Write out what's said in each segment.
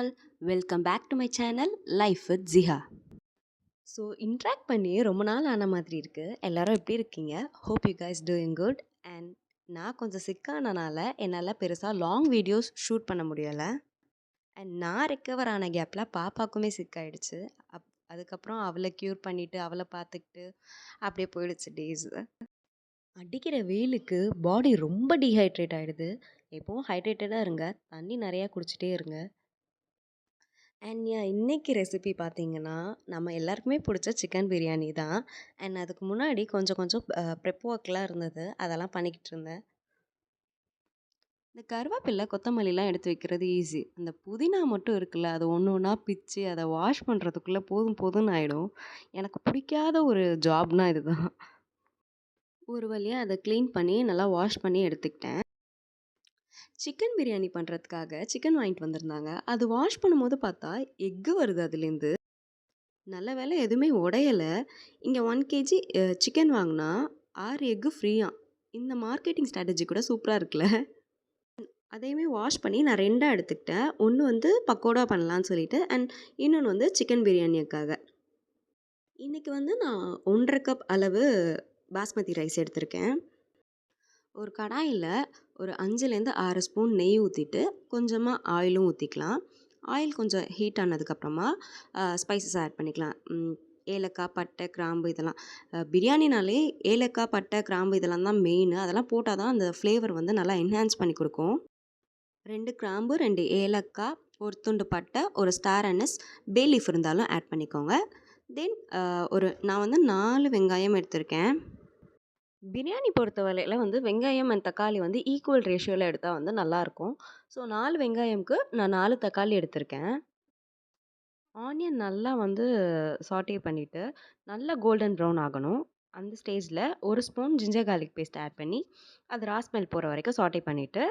all, welcome back to my channel Life with Ziha. So interact பண்ணி ரொம்ப நாள் ஆன மாதிரி இருக்குது. எல்லாரும் எப்படி இருக்கீங்க? Hope you guys doing good. And நான் கொஞ்சம் சிக்கானனால என்னால் பெருசாக லாங் வீடியோஸ் ஷூட் பண்ண முடியலை. அண்ட் நான் ரெக்கவர் ஆன கேப்பில் பாப்பாக்குமே சிக்காயிடுச்சு. அதுக்கப்புறம் அவளை க்யூர் பண்ணிவிட்டு அவளை பார்த்துக்கிட்டு அப்படியே போயிடுச்சு டேஸு. அடிக்கிற வெயிலுக்கு பாடி ரொம்ப டீஹைட்ரேட் ஆகிடுது. எப்போவும் ஹைட்ரேட்டடாக இருங்க, தண்ணி நிறையா குடிச்சிட்டே இருங்க. அண்ட் இன்னைக்கு ரெசிபி பார்த்தீங்கன்னா, நம்ம எல்லாருக்குமே பிடிச்ச சிக்கன் பிரியாணி தான். அண்ட் அதுக்கு முன்னாடி கொஞ்சம் கொஞ்சம் ப்ரெப் ஒர்க்லாம் இருந்தது. அதெல்லாம் பண்ணிக்கிட்டு இருந்தேன். இந்த கருவேப்பிலை, கொத்தமல்லிலாம் எடுத்து வைக்கிறது ஈஸி. அந்த புதினா மட்டும் இருக்குல்ல, அது ஒன்று ஒன்றா பிச்சு அதை வாஷ் பண்ணுறதுக்குள்ளே போதும் போதும்னு ஆகிடும். எனக்கு பிடிக்காத ஒரு ஜாப்னா இதுதான். ஒரு வழியாக அதை க்ளீன் பண்ணி நல்லா வாஷ் பண்ணி எடுத்துக்கிட்டேன். சிக்கன் பிரியாணி பண்ணுறதுக்காக சிக்கன் வாங்கிட்டு வந்திருந்தாங்க. அது வாஷ் பண்ணும்போது பார்த்தா எக்கு வருது அதுலேருந்து. நல்ல வேளை எதுவுமே உடையலை. இங்கே 1 கேஜி சிக்கன் வாங்கினா 6 எக்கு ஃப்ரீயா. இந்த மார்க்கெட்டிங் ஸ்ட்ராட்டஜி கூட சூப்பராக இருக்குல்ல. அதையுமே வாஷ் பண்ணி நான் 2ஆக எடுத்துக்கிட்டேன். ஒன்று வந்து பக்கோடா பண்ணலான்னு சொல்லிட்டு, அண்ட் இன்னொன்று வந்து சிக்கன் பிரியாணிக்காக. இன்றைக்கி வந்து நான் 1½ கப் அளவு பாஸ்மதி ரைஸ் எடுத்திருக்கேன். ஒரு கடாயில் ஒரு 5லேருந்து 6 ஸ்பூன் நெய் ஊற்றிட்டு கொஞ்சமாக ஆயிலும் ஊற்றிக்கலாம். ஆயில் கொஞ்சம் ஹீட் ஆனதுக்கப்புறமா ஸ்பைசஸ் ஆட் பண்ணிக்கலாம். ஏலக்காய், பட்டை, கிராம்பு இதெல்லாம். பிரியாணினாலே ஏலக்காய், பட்டை, கிராம்பு இதெல்லாம் தான் மெயின். அதெல்லாம் போட்டால் தான் அந்த ஃப்ளேவர் வந்து நல்லா என்ஹான்ஸ் பண்ணி கொடுக்கும். 2 கிராம்பு, 2 ஏலக்காய், ஒரு துண்டு பட்டை, ஒரு ஸ்டார் அனஸ், பே லீஃப் இருந்தாலும் ஆட் பண்ணிக்கோங்க. தென் நான் வந்து 4 வெங்காயம் எடுத்திருக்கேன். பிரியாணி பொறுத்தவரையில் வந்து வெங்காயம் அண்ட் தக்காளி வந்து ஈக்குவல் ரேஷியோவில் எடுத்தால் வந்து நல்லாயிருக்கும். ஸோ 4 வெங்காயம்க்கு நான் 4 தக்காளி எடுத்திருக்கேன். ஆனியன் நல்லா வந்து சாட்டே பண்ணிவிட்டு நல்லா கோல்டன் ப்ரௌன் ஆகணும். அந்த ஸ்டேஜில் 1 spoon ginger garlic paste add பண்ணி அது ரா ஸ்மெல் போகிற வரைக்கும் சாட்டே பண்ணிவிட்டு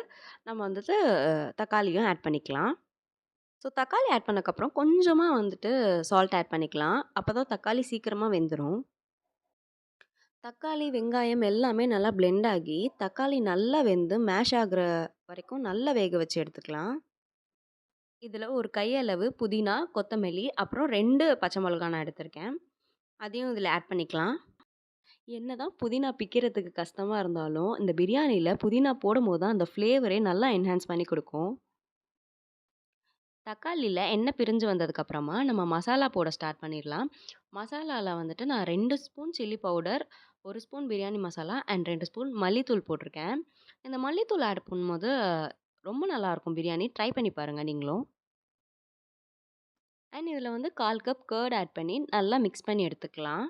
நம்ம வந்துட்டு தக்காளியும் ஆட் பண்ணிக்கலாம். ஸோ தக்காளி ஆட் பண்ணக்கப்புறம் கொஞ்சமாக வந்துட்டு சால்ட் ஆட் பண்ணிக்கலாம். அப்போ தான் தக்காளி சீக்கிரமாக வெந்துடும். தக்காளி, வெங்காயம் எல்லாமே நல்லா பிளெண்ட் ஆகி, தக்காளி நல்லா வெந்து மேஷ் ஆகுற வரைக்கும் நல்லா வேக வச்சு எடுத்துக்கலாம். இதில் ஒரு கையளவு புதினா, கொத்தமல்லி, அப்புறம் 2 பச்சை மிளகா நான் எடுத்திருக்கேன். அதையும் இதில் ஆட் பண்ணிக்கலாம். என்னதான் புதினா பிக்கிறதுக்கு கஷ்டமாக இருந்தாலும், இந்த பிரியாணியில் புதினா போடும்போது தான் அந்த ஃப்ளேவரே நல்லா என்ஹான்ஸ் பண்ணி கொடுக்கும். தக்காளியில் எண்ணெய் பிரிஞ்சு வந்ததுக்கப்புறமா நம்ம மசாலா போட ஸ்டார்ட் பண்ணிடலாம். மசாலாவில் வந்துட்டு நான் 2 spoon chilli powder, 1 spoon biryani masala and 2 spoon மல்லித்தூள் போட்டிருக்கேன். இந்த மல்லித்தூள் ஆட் பண்ணும்போது ரொம்ப நல்லாயிருக்கும் பிரியாணி. ட்ரை பண்ணி பாருங்கள் நீங்களும். அண்ட் இதில் வந்து 1/4 கப் கர்ட் ஆட் பண்ணி நல்லா மிக்ஸ் பண்ணி எடுத்துக்கலாம்.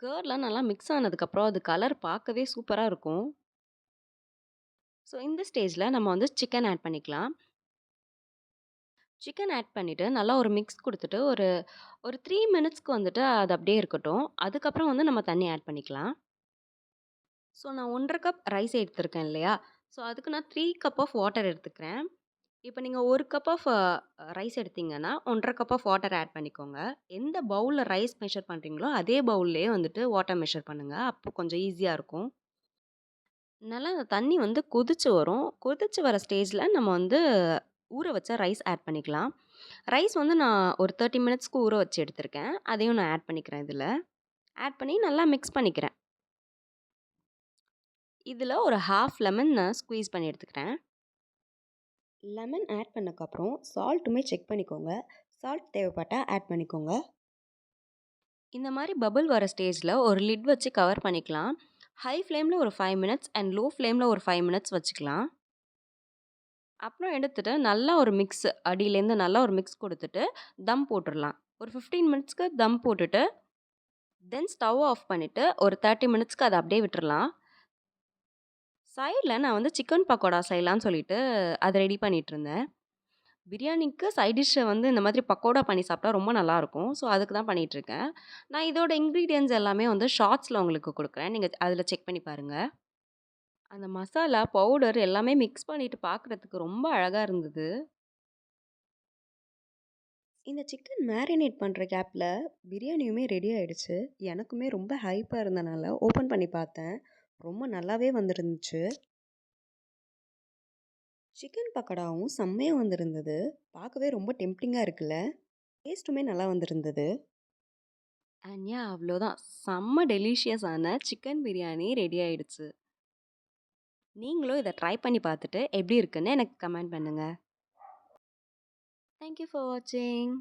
கர்ட்லாம் நல்லா மிக்ஸ் ஆனதுக்கப்புறம் அது கலர் பார்க்கவே சூப்பராக இருக்கும். ஸோ இந்த ஸ்டேஜில் நம்ம வந்து சிக்கன் ஆட் பண்ணிக்கலாம். சிக்கன் ஆட் பண்ணிவிட்டு நல்லா ஒரு மிக்ஸ் கொடுத்துட்டு ஒரு ஒரு 3 மினிட்ஸ்க்கு வந்துட்டு அது அப்படியே இருக்கட்டும். அதுக்கப்புறம் வந்து நம்ம தண்ணி ஆட் பண்ணிக்கலாம். ஸோ நான் 1½ கப் ரைஸ் எடுத்திருக்கேன் இல்லையா? ஸோ அதுக்கு நான் 3 கப் ஆஃப் வாட்டர் எடுத்துக்கிறேன். இப்போ நீங்கள் 1 கப் ஆஃப் ரைஸ் எடுத்தீங்கன்னா 1½ கப் ஆஃப் வாட்டர் ஆட் பண்ணிக்கோங்க. எந்த பவுலில் ரைஸ் மெஷர் பண்ணுறீங்களோ அதே பவுல்லேயே வந்துட்டு வாட்டர் மெஷர் பண்ணுங்கள். அப்போ கொஞ்சம் ஈஸியாக இருக்கும். நல்லா அந்த தண்ணி வந்து கொதிச்சு வரும். கொதிச்சு வர ஸ்டேஜில் நம்ம வந்து ஊற வச்ச ரைஸ் ஆட் பண்ணிக்கலாம். ரைஸ் வந்து நான் ஒரு 30 மினிட்ஸ்க்கு ஊற வச்சு எடுத்திருக்கேன். அதையும் நான் ஆட் பண்ணிக்கிறேன் இதில். ஆட் பண்ணி நல்லா மிக்ஸ் பண்ணிக்கிறேன். இதில் ஒரு 1/2 லெமன் நான் ஸ்குவீஸ் பண்ணி எடுத்துக்கிறேன். லெமன் ஆட் பண்ணக்கப்புறம் சால்ட்டுமே செக் பண்ணிக்கோங்க. சால்ட் தேவைப்பட்டால் ஆட் பண்ணிக்கோங்க. இந்த மாதிரி பபிள் வர ஸ்டேஜில் ஒரு லிட் வச்சு கவர் பண்ணிக்கலாம். ஹை ஃப்ளேமில் ஒரு 5 மினிட்ஸ் அண்ட் லோ ஃப்ளேமில் ஒரு 5 மினிட்ஸ் வச்சுக்கலாம். அப்புறம் எடுத்துட்டு நல்லா ஒரு மிக்ஸ் அடியிலேருந்து நல்லா ஒரு மிக்ஸ் கொடுத்துட்டு தம் போட்டுடலாம். ஒரு 15 மினிட்ஸ்க்கு தம் போட்டுட்டு தென் ஸ்டவ் ஆஃப் பண்ணிவிட்டு ஒரு 30 மினிட்ஸ்க்கு அதை அப்படியே விட்டுறலாம். சைடில் நான் வந்து சிக்கன் பக்கோடா செய்யலான்னு சொல்லிட்டு அதை ரெடி பண்ணிகிட்டு இருந்தேன். பிரியாணிக்கு சைட் டிஷ்ஷை வந்து இந்த மாதிரி பக்கோடா பண்ணி சாப்பிட்டா ரொம்ப நல்லாயிருக்கும். ஸோ அதுக்கு தான் பண்ணிகிட்ருக்கேன். நான் இதோட இன்க்ரீடியன்ட்ஸ் எல்லாமே வந்து ஷார்ட்ஸில் உங்களுக்கு கொடுக்குறேன். நீங்கள் அதில் செக் பண்ணி பாருங்கள். அந்த மசாலா, பவுடர் எல்லாமே மிக்ஸ் பண்ணிவிட்டு பார்க்குறதுக்கு ரொம்ப அழகாக இருந்தது. இந்த சிக்கன் மேரினேட் பண்ணுற கேப்பில் பிரியாணியுமே ரெடி ஆகிடுச்சு. எனக்குமே ரொம்ப ஹைப்பாக இருந்தனால ஓப்பன் பண்ணி பார்த்தேன். ரொம்ப நல்லாவே வந்துருந்துச்சு. சிக்கன் பக்கோடாவும் செம்மையா வந்திருந்தது. பார்க்கவே ரொம்ப டெம்ப்டிங்கா இருக்குல்ல? டேஸ்ட்டுமே நல்லா வந்திருந்தது. அண்ட் அவ்வளோதான். செம்ம டெலிஷியஸான சிக்கன் பிரியாணி ரெடி ஆயிடுச்சு. நீங்களும் இத ட்ரை பண்ணி பார்த்துட்டு எப்படி இருக்குன்னு எனக்கு கமெண்ட் பண்ணுங்க. தேங்க் யூ ஃபார் வாட்சிங்.